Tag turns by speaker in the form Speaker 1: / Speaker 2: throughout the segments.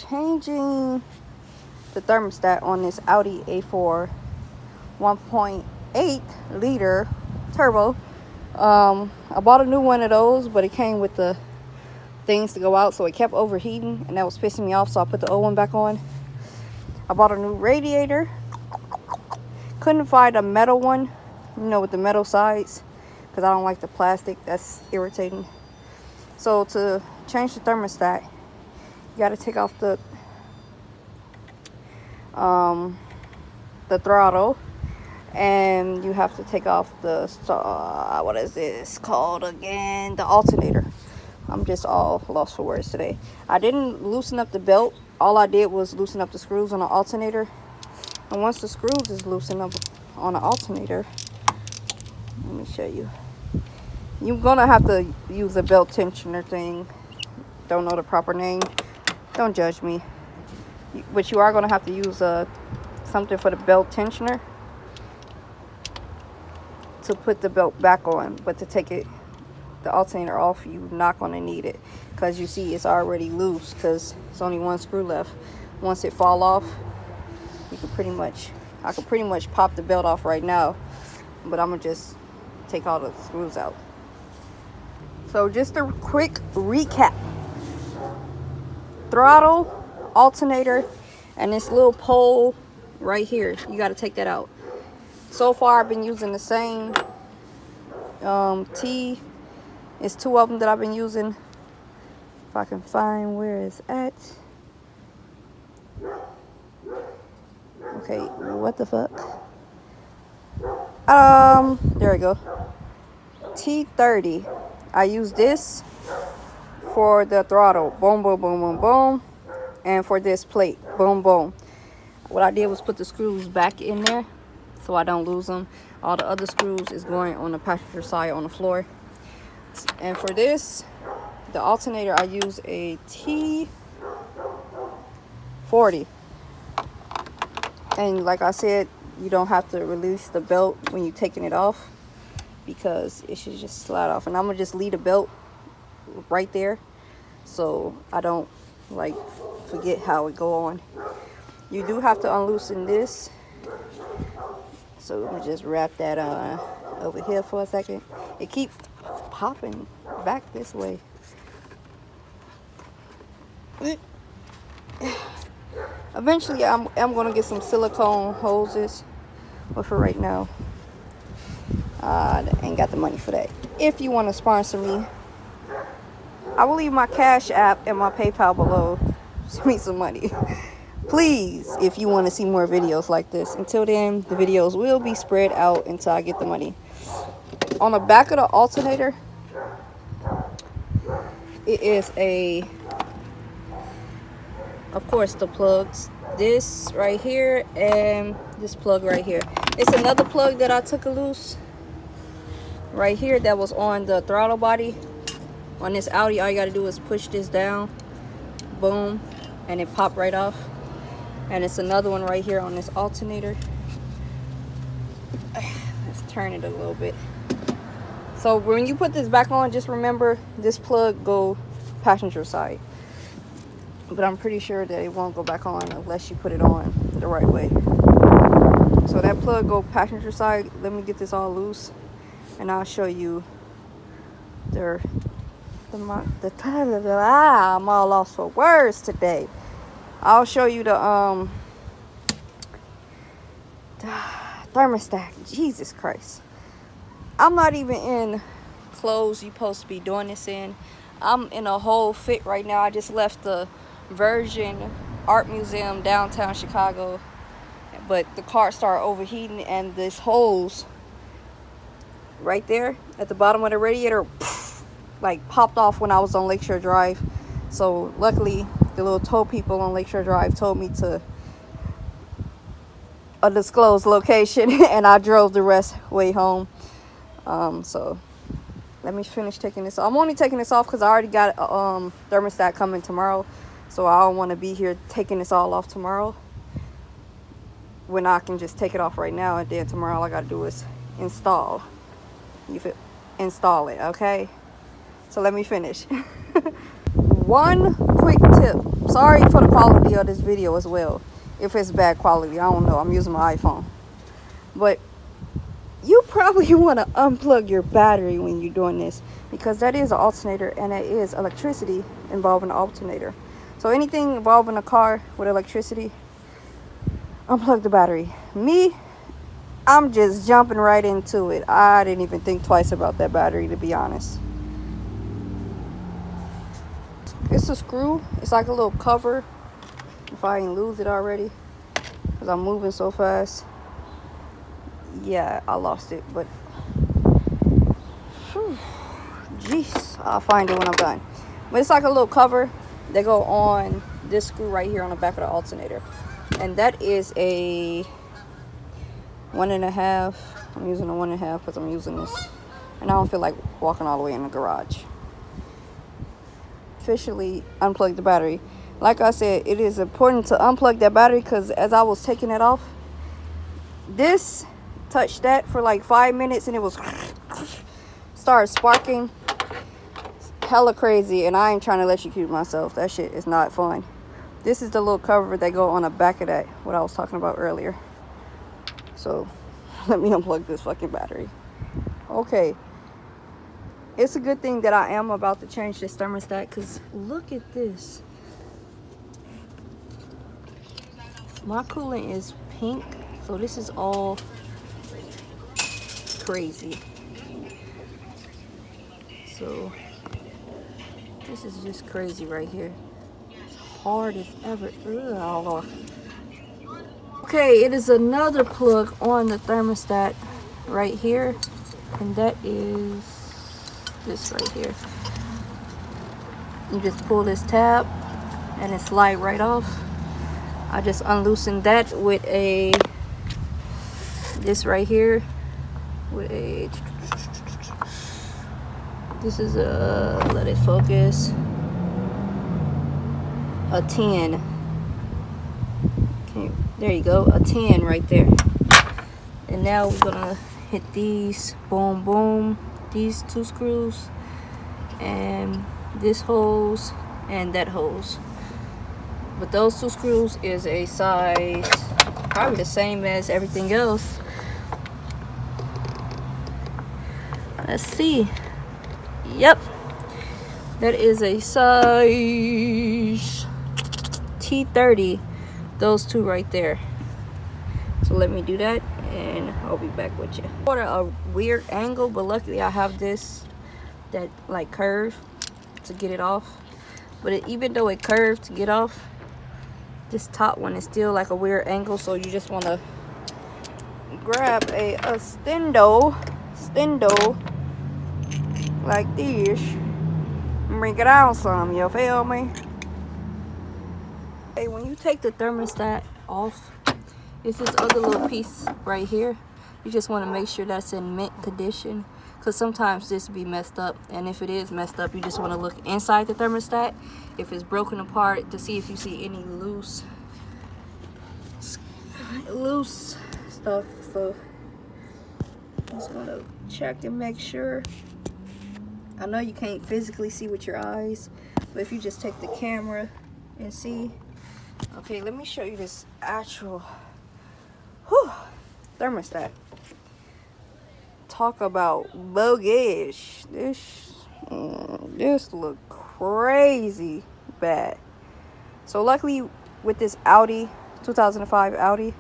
Speaker 1: changing the thermostat on this Audi A4 1.8 liter turbo. I bought a new one of those, but it came with the things to go out, so it kept overheating, and that was pissing me off, so I put the old one back on. I bought a new radiator. Couldn't find a metal one, you know, with the metal sides, because I don't like the plastic. That's irritating. So to change the thermostat, you got to take off the throttle, and you have to take off the what is this called again? The alternator. I'm just all lost for words today. I didn't loosen up the belt. All I did was loosen up the screws on the alternator. And once the screws is loosened up on the alternator, let me show you. You're gonna have to use a belt tensioner thing. Don't know the proper name. Don't judge me. But you are gonna have to use something for the belt tensioner to put the belt back on. But to take the alternator off, you're not gonna need it, because you see it's already loose, because it's only one screw left. Once it fall off, I could pretty much pop the belt off right now, but I'm gonna just take all the screws out. So just a quick recap: throttle, alternator, and this little pole right here, you got to take that out. So far I've been using the same T. It's two of them that I've been using. If I can find where it's at. Okay, what the fuck? There we go. T30. I use this for the throttle. Boom, boom, boom, boom, boom. And for this plate. Boom, boom. What I did was put the screws back in there so I don't lose them. All the other screws is going on the passenger side on the floor. And for this, the alternator, I use a T40. And like I said, you don't have to release the belt when you're taking it off, because it should just slide off. And I'm gonna just leave the belt right there so I don't like forget how it go on. You do have to unloosen this, so let me just wrap that on over here for a second. It keeps popping back this way. Eventually I'm gonna get some silicone hoses, but for right now I ain't got the money for that. If you want to sponsor me, I will leave my Cash App and my PayPal below. Send me some money, please, if you want to see more videos like this. Until then, the videos will be spread out until I get the money. On the back of the alternator, it is of course, the plugs. This right here and this plug right here. It's another plug that I took loose right here that was on the throttle body. On this Audi, all you gotta do is push this down, boom, and it popped right off. And it's another one right here on this alternator. Let's turn it a little bit. So when you put this back on, just remember this plug go passenger side. But I'm pretty sure that it won't go back on unless you put it on the right way. So that plug go passenger side. Let me get this all loose, and I'll show you I'm all lost for words today. I'll show you the thermostat. Jesus Christ. I'm not even in clothes you're supposed to be doing this in. I'm in a whole fit right now. I just left the Virgin Art Museum downtown Chicago, but the car started overheating, and this hose right there at the bottom of the radiator like popped off when I was on Lakeshore Drive. So luckily the little tow people on Lakeshore Drive told me to a disclosed location, and I drove the rest way home. So let me finish taking this off. I'm only taking this off because I already got a thermostat coming tomorrow, so I don't want to be here taking this all off tomorrow when I can just take it off right now, and then tomorrow all I gotta do is install it. Okay, so let me finish. One quick tip: sorry for the quality of this video as well. If it's bad quality, I don't know. I'm using my iPhone. But you probably want to unplug your battery when you're doing this, because that is an alternator and it is electricity involving the alternator. So anything involving a car with electricity, unplug the battery. Me, I'm just jumping right into it. I didn't even think twice about that battery, to be honest. It's a screw. It's like a little cover. If I didn't lose it already, because I'm moving so fast. Yeah, I lost it, but jeez, I'll find it when I'm done. But it's like a little cover that go on this screw right here on the back of the alternator, and that is a 1.5. I'm using a 1.5 because I'm using this, and I don't feel like walking all the way in the garage. Officially unplug the battery. Like I said, it is important to unplug that battery, because as I was taking it off, this touched that for like 5 minutes and it was started sparking. Hella crazy, and I ain't trying to electrocute myself. That shit is not fun. This is the little cover that go on the back of that, what I was talking about earlier. So let me unplug this fucking battery. Okay, it's a good thing that I am about to change this thermostat, because look at this. My coolant is pink, so this is all crazy. So this is just crazy right here. It's hard as ever. Ugh. Okay, it is another plug on the thermostat right here, and that is this right here. You just pull this tab and it slide right off. I just unloosened that with this right here with this is let it focus, a 10. Okay, there you go, a 10 right there. And now we're gonna hit these, boom boom, these 2 screws, and this hose and that hose. But those 2 screws is a size probably the same as everything else. Let's see. Yep, that is a size T30, those 2 right there. So let me do that and I'll be back with you. What a weird angle, but luckily I have this that like curve to get it off. But even though it curved to get off, this top one is still like a weird angle, so you just want to grab a stendo like this and bring it out some, you feel me? Hey, when you take the thermostat off, it's this other little piece right here. You just want to make sure that's in mint condition, because sometimes this be messed up, and if it is messed up, you just want to look inside the thermostat if it's broken apart to see if you see any loose stuff. So just want to check and make sure. I know you can't physically see with your eyes, but if you just take the camera and see. Okay, let me show you this actual thermostat. Talk about bogus. This look crazy bad. So luckily with this Audi 2005 Audi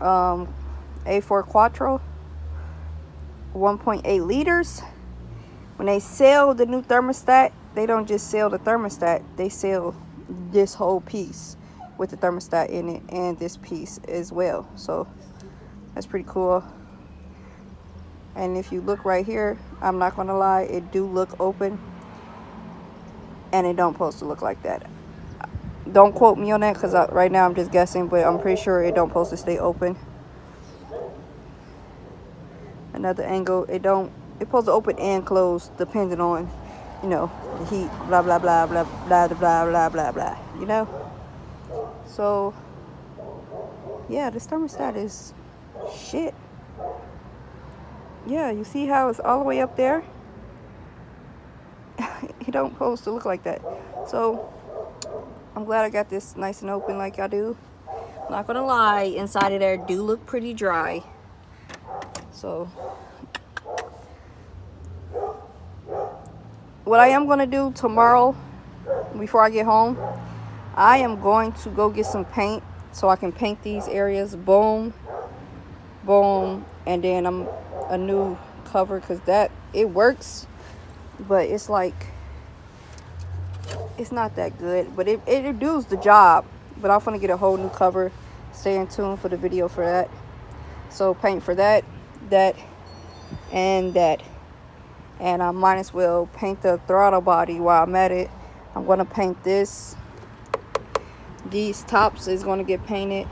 Speaker 1: A4 Quattro 1.8 liters, when they sell the new thermostat, they don't just sell the thermostat, they sell this whole piece with the thermostat in it and this piece as well. So that's pretty cool. And if you look right here, I'm not gonna lie, it do look open, and it don't supposed to look like that. Don't quote me on that, because right now I'm just guessing, but I'm pretty sure it don't supposed to stay open. Another angle, it's supposed to open and close depending on, you know, the heat, blah blah blah blah blah blah blah blah blah, you know. So yeah, this thermostat is shit. Yeah, you see how it's all the way up there? It don't supposed to look like that. So I'm glad I got this nice and open like I do. Not gonna lie, inside of there do look pretty dry. So what I am gonna do tomorrow before I get home, I am going to go get some paint so I can paint these areas. Boom, boom, and then I'm a new cover, because that it works, but it's like it's not that good, but it does the job. But I'm gonna get a whole new cover. Stay in tune for the video for that. So paint for that, and that, and I might as well paint the throttle body while I'm at it. I'm gonna paint this. These tops is gonna get painted,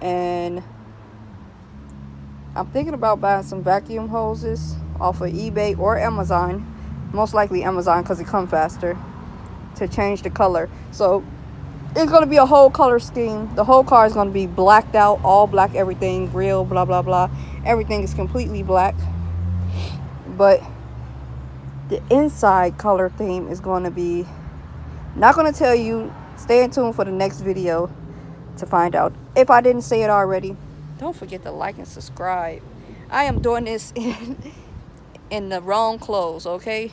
Speaker 1: and I'm thinking about buying some vacuum hoses off of eBay or Amazon. Most likely Amazon, because it comes faster, to change the color. So it's going to be a whole color scheme. The whole car is going to be blacked out, all black, everything, grill, blah, blah, blah. Everything is completely black. But the inside color theme is going to be, not going to tell you. Stay in tune for the next video to find out. If I didn't say it already, don't forget to like and subscribe. I am doing this in the wrong clothes, okay?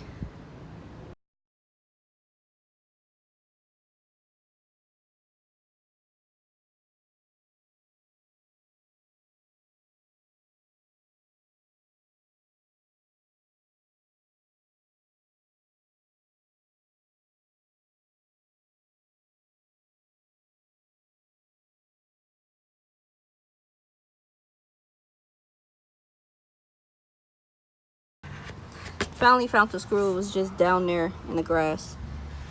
Speaker 1: Finally found the screw. It was just down there in the grass.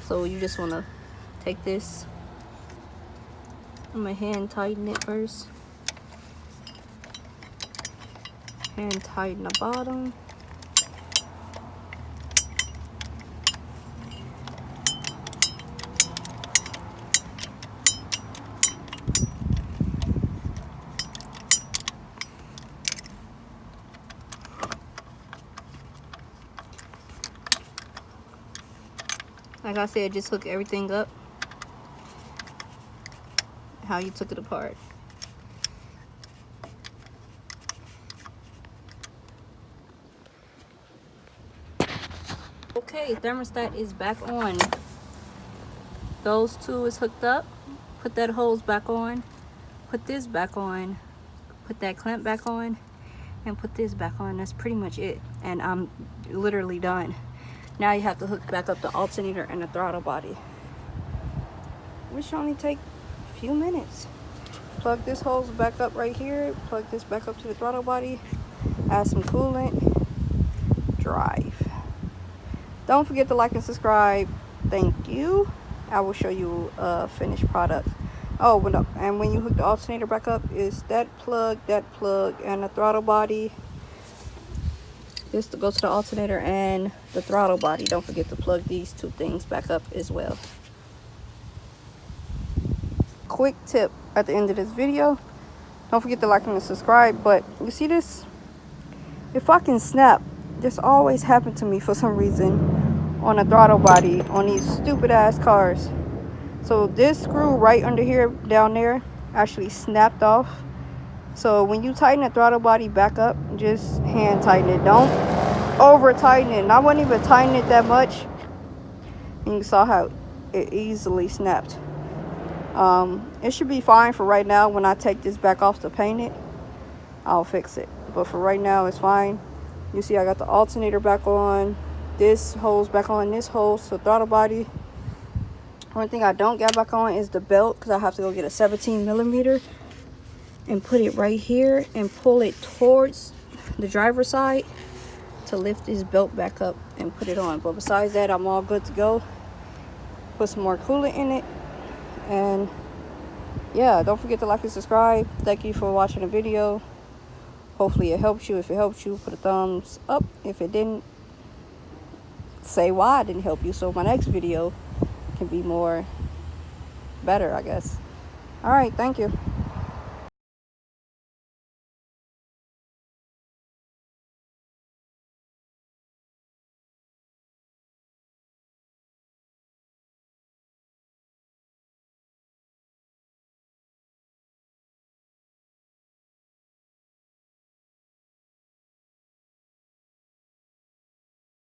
Speaker 1: So you just want to take this. I'm gonna hand tighten it first. Hand tighten the bottom. Like I said, just hook everything up how you took it apart. Okay, thermostat is back on. Those two is hooked up. Put that hose back on. Put this back on. Put that clamp back on. And put this back on. That's pretty much it. And I'm literally done. Now you have to hook back up the alternator and the throttle body, which should only take a few minutes. Plug this hose back up right here. Plug this back up to the throttle body. Add some coolant. Drive. Don't forget to like and subscribe. Thank you. I will show you a finished product. Oh, and when you hook the alternator back up, is that plug, and the throttle body. This to go to the alternator and the throttle body. Don't forget to plug these two things back up as well. Quick tip at the end of this video. Don't forget to like and subscribe. But you see this? If I can snap, this always happened to me for some reason on a throttle body on these stupid ass cars. So this screw right under here, down there, actually snapped off. So when you tighten the throttle body back up, just hand tighten it. Don't over tighten it. And I wasn't even tightening it that much. And you saw how it easily snapped. It should be fine for right now. When I take this back off to paint it, I'll fix it. But for right now, it's fine. You see I got the alternator back on. This hose back on. This hose to the throttle body. One thing I don't get back on is the belt, because I have to go get a 17mm and put it right here and pull it towards the driver's side to lift this belt back up and put it on. But besides that, I'm all good to go. Put some more coolant in it. And yeah, don't forget to like and subscribe. Thank you for watching the video. Hopefully it helps you. If it helps you, put a thumbs up. If it didn't, say why it didn't help you, so my next video can be more better, I guess. All right, thank you.